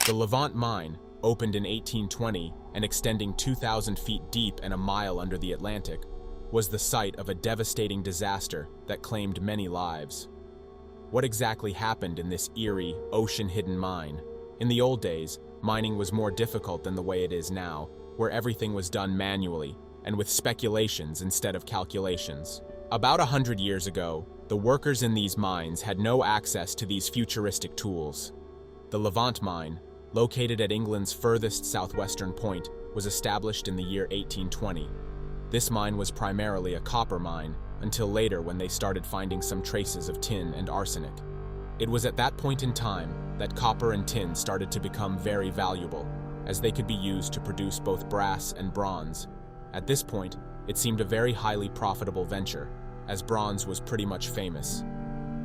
The Levant mine, opened in 1820 and extending 2,000 feet deep and a mile under the Atlantic, was the site of a devastating disaster that claimed many lives. What exactly happened in this eerie, ocean-hidden mine? In the old days, mining was more difficult than the way it is now, where everything was done manually and with speculations instead of calculations. About 100 years ago, the workers in these mines had no access to these futuristic tools. The Levant mine, located at England's furthest southwestern point, was established in the year 1820. This mine was primarily a copper mine, until later when they started finding some traces of tin and arsenic. It was at that point in time that copper and tin started to become very valuable, as they could be used to produce both brass and bronze. At this point, it seemed a very highly profitable venture, as bronze was pretty much famous.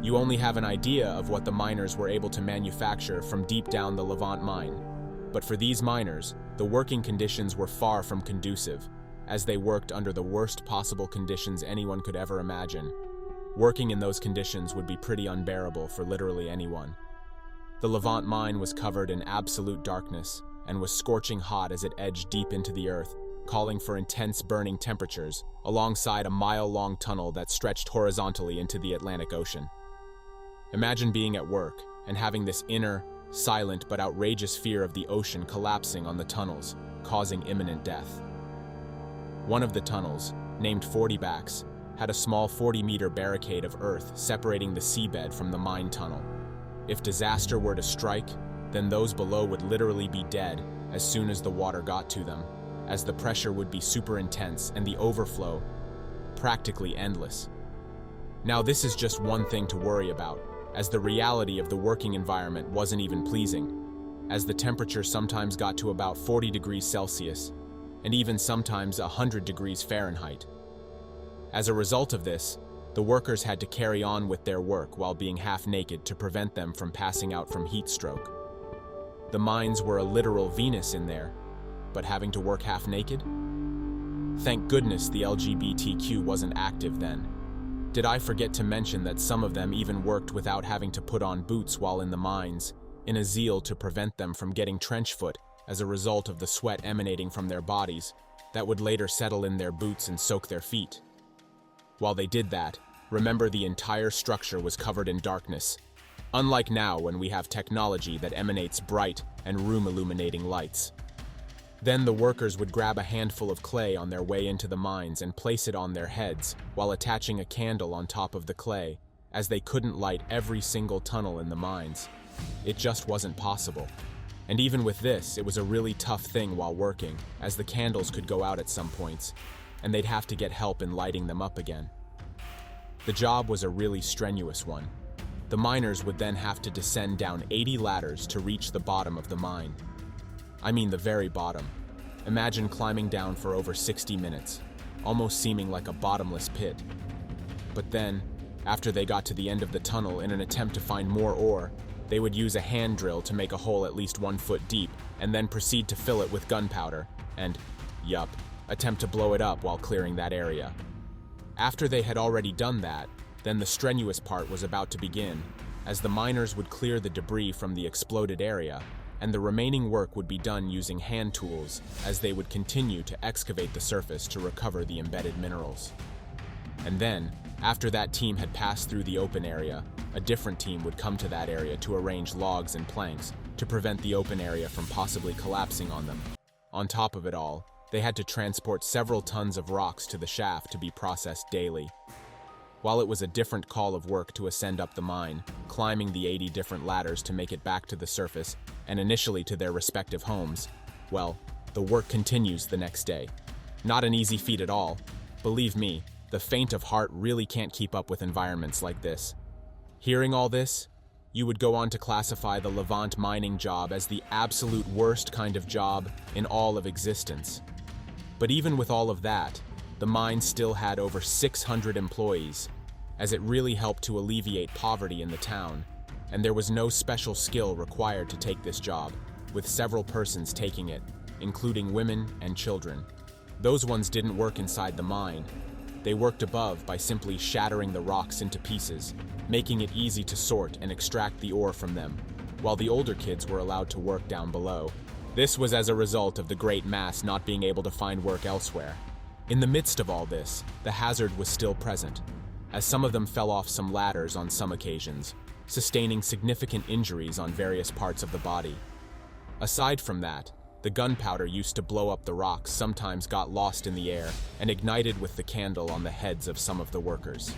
You only have an idea of what the miners were able to manufacture from deep down the Levant mine. But for these miners, the working conditions were far from conducive, as they worked under the worst possible conditions anyone could ever imagine. Working in those conditions would be pretty unbearable for literally anyone. The Levant mine was covered in absolute darkness and was scorching hot as it edged deep into the earth, calling for intense burning temperatures, alongside a mile-long tunnel that stretched horizontally into the Atlantic Ocean. Imagine being at work and having this inner, silent but outrageous fear of the ocean collapsing on the tunnels, causing imminent death. One of the tunnels, named 40 Backs, had a small 40-meter barricade of earth separating the seabed from the mine tunnel. If disaster were to strike, then those below would literally be dead as soon as the water got to them, as the pressure would be super intense and the overflow practically endless. Now this is just one thing to worry about, as the reality of the working environment wasn't even pleasing, as the temperature sometimes got to about 40 degrees Celsius, and even sometimes 100 degrees Fahrenheit. As a result of this, the workers had to carry on with their work while being half naked to prevent them from passing out from heat stroke. The mines were a literal Venus in there, but having to work half naked? Thank goodness the LGBTQ wasn't active then. Did I forget to mention that some of them even worked without having to put on boots while in the mines, in a zeal to prevent them from getting trench foot as a result of the sweat emanating from their bodies that would later settle in their boots and soak their feet. While they did that, remember the entire structure was covered in darkness, unlike now when we have technology that emanates bright and room-illuminating lights. Then the workers would grab a handful of clay on their way into the mines and place it on their heads while attaching a candle on top of the clay, as they couldn't light every single tunnel in the mines. It just wasn't possible. And even with this, it was a really tough thing while working, as the candles could go out at some points, and they'd have to get help in lighting them up again. The job was a really strenuous one. The miners would then have to descend down 80 ladders to reach the bottom of the mine. I mean the very bottom. Imagine climbing down for over 60 minutes, almost seeming like a bottomless pit. But then, after they got to the end of the tunnel in an attempt to find more ore, they would use a hand drill to make a hole at least 1 foot deep, and then proceed to fill it with gunpowder, and, yup, attempt to blow it up while clearing that area. After they had already done that, then the strenuous part was about to begin, as the miners would clear the debris from the exploded area, and the remaining work would be done using hand tools as they would continue to excavate the surface to recover the embedded minerals. And then, after that team had passed through the open area, a different team would come to that area to arrange logs and planks to prevent the open area from possibly collapsing on them. On top of it all, they had to transport several tons of rocks to the shaft to be processed daily. While it was a different call of work to ascend up the mine, climbing the 80 different ladders to make it back to the surface, and initially to their respective homes, well, the work continues the next day. Not an easy feat at all. Believe me, the faint of heart really can't keep up with environments like this. Hearing all this, you would go on to classify the Levant mining job as the absolute worst kind of job in all of existence. But even with all of that, the mine still had over 600 employees, as it really helped to alleviate poverty in the town, and there was no special skill required to take this job, with several persons taking it, including women and children. Those ones didn't work inside the mine. They worked above by simply shattering the rocks into pieces, making it easy to sort and extract the ore from them, while the older kids were allowed to work down below. This was as a result of the great mass not being able to find work elsewhere. In the midst of all this, the hazard was still present, as some of them fell off some ladders on some occasions, sustaining significant injuries on various parts of the body. Aside from that, the gunpowder used to blow up the rocks sometimes got lost in the air and ignited with the candle on the heads of some of the workers.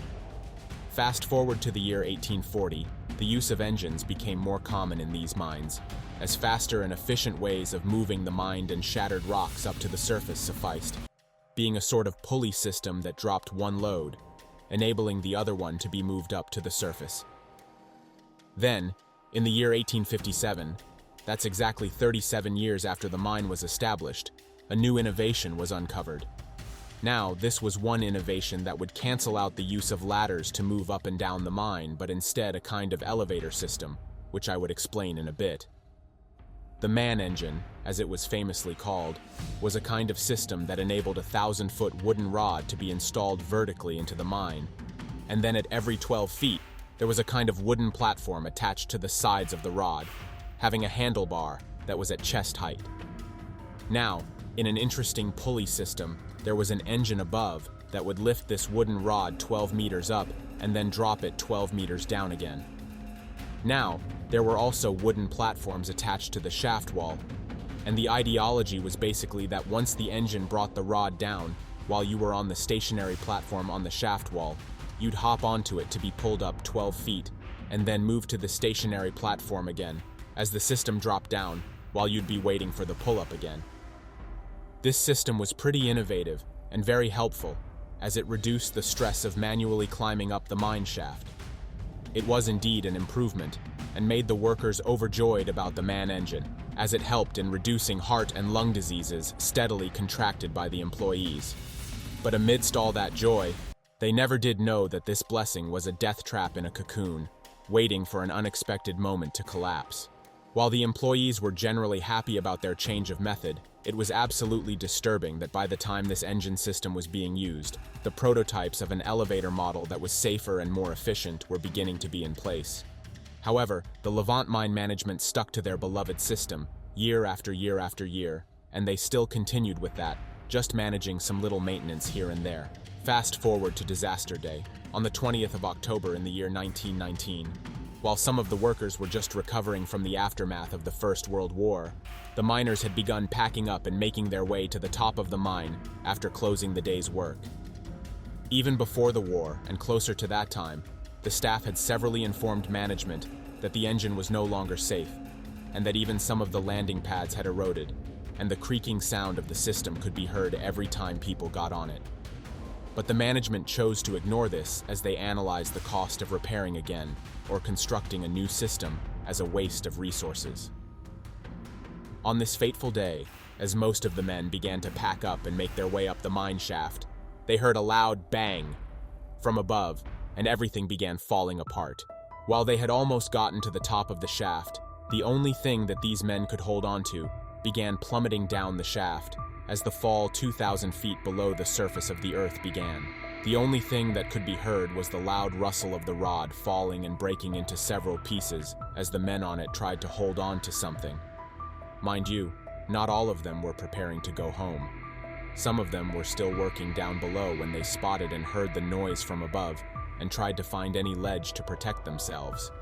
Fast forward to the year 1840, the use of engines became more common in these mines, as faster and efficient ways of moving the mined and shattered rocks up to the surface sufficed, being a sort of pulley system that dropped one load, enabling the other one to be moved up to the surface. Then, in the year 1857, that's exactly 37 years after the mine was established, a new innovation was uncovered. Now, this was one innovation that would cancel out the use of ladders to move up and down the mine, but instead a kind of elevator system, which I would explain in a bit. The man engine, as it was famously called, was a kind of system that enabled a 1,000-foot wooden rod to be installed vertically into the mine, and then at every 12 feet, there was a kind of wooden platform attached to the sides of the rod, having a handlebar that was at chest height. Now, in an interesting pulley system, there was an engine above that would lift this wooden rod 12 meters up and then drop it 12 meters down again. Now, there were also wooden platforms attached to the shaft wall, and the ideology was basically that once the engine brought the rod down, while you were on the stationary platform on the shaft wall, you'd hop onto it to be pulled up 12 feet and then move to the stationary platform again, as the system dropped down, while you'd be waiting for the pull-up again. This system was pretty innovative and very helpful, as it reduced the stress of manually climbing up the mine shaft. It was indeed an improvement, and made the workers overjoyed about the man engine, as it helped in reducing heart and lung diseases steadily contracted by the employees. But amidst all that joy, they never did know that this blessing was a death trap in a cocoon, waiting for an unexpected moment to collapse. While the employees were generally happy about their change of method, it was absolutely disturbing that by the time this engine system was being used, the prototypes of an elevator model that was safer and more efficient were beginning to be in place. However, the Levant mine management stuck to their beloved system, year after year after year, and they still continued with that, just managing some little maintenance here and there. Fast forward to disaster day, on the 20th of October in the year 1919. While some of the workers were just recovering from the aftermath of the First World War, the miners had begun packing up and making their way to the top of the mine after closing the day's work. Even before the war, and closer to that time, the staff had severally informed management that the engine was no longer safe, and that even some of the landing pads had eroded, and the creaking sound of the system could be heard every time people got on it. But the management chose to ignore this as they analyzed the cost of repairing again or constructing a new system as a waste of resources. On this fateful day, as most of the men began to pack up and make their way up the mine shaft, they heard a loud bang from above, and everything began falling apart. While they had almost gotten to the top of the shaft, the only thing that these men could hold on to began plummeting down the shaft as the fall 2,000 feet below the surface of the earth began. The only thing that could be heard was the loud rustle of the rod falling and breaking into several pieces as the men on it tried to hold on to something. Mind you, not all of them were preparing to go home. Some of them were still working down below when they spotted and heard the noise from above and tried to find any ledge to protect themselves.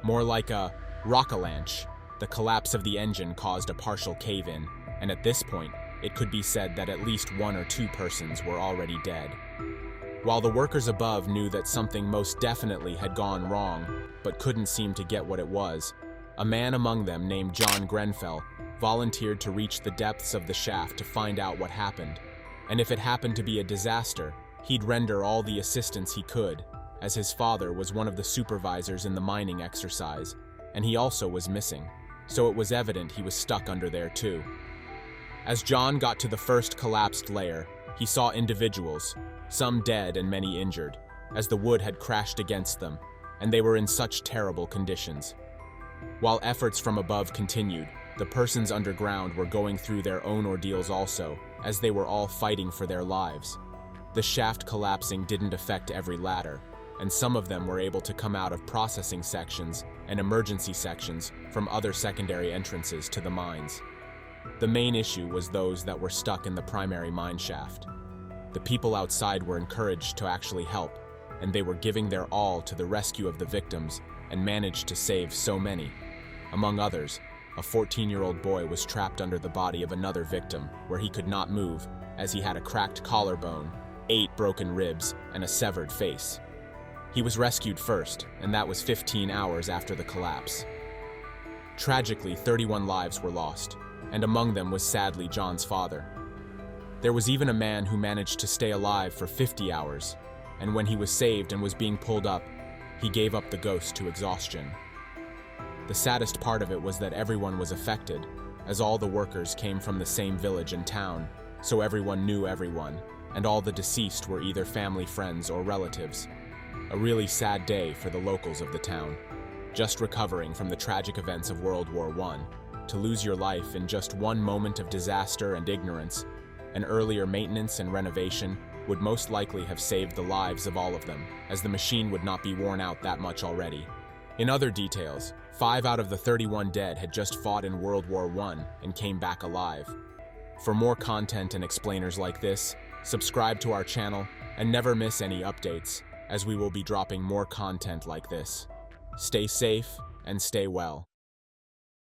More like a rock-avalanche, the collapse of the engine caused a partial cave-in, and at this point, it could be said that at least 1 or 2 persons were already dead. While the workers above knew that something most definitely had gone wrong, but couldn't seem to get what it was, a man among them named John Grenfell volunteered to reach the depths of the shaft to find out what happened, and if it happened to be a disaster, he'd render all the assistance he could, as his father was one of the supervisors in the mining exercise, and he also was missing, so it was evident he was stuck under there too. As John got to the first collapsed layer, he saw individuals, some dead and many injured, as the wood had crashed against them, and they were in such terrible conditions. While efforts from above continued, the persons underground were going through their own ordeals also, as they were all fighting for their lives. The shaft collapsing didn't affect every ladder, and some of them were able to come out of processing sections and emergency sections from other secondary entrances to the mines. The main issue was those that were stuck in the primary mine shaft. The people outside were encouraged to actually help, and they were giving their all to the rescue of the victims and managed to save so many. Among others, a 14-year-old boy was trapped under the body of another victim where he could not move as he had a cracked collarbone, 8 broken ribs, and a severed face. He was rescued first, and that was 15 hours after the collapse. Tragically, 31 lives were lost, and among them was sadly John's father. There was even a man who managed to stay alive for 50 hours, and when he was saved and was being pulled up, he gave up the ghost to exhaustion. The saddest part of it was that everyone was affected, as all the workers came from the same village and town, so everyone knew everyone, and all the deceased were either family friends or relatives. A really sad day for the locals of the town, just recovering from the tragic events of World War I. To lose your life in just one moment of disaster and ignorance, an earlier maintenance and renovation would most likely have saved the lives of all of them, as the machine would not be worn out that much already. In other details, 5 out of the 31 dead had just fought in World War I and came back alive. For more content and explainers like this, subscribe to our channel and never miss any updates, as we will be dropping more content like this. Stay safe and stay well.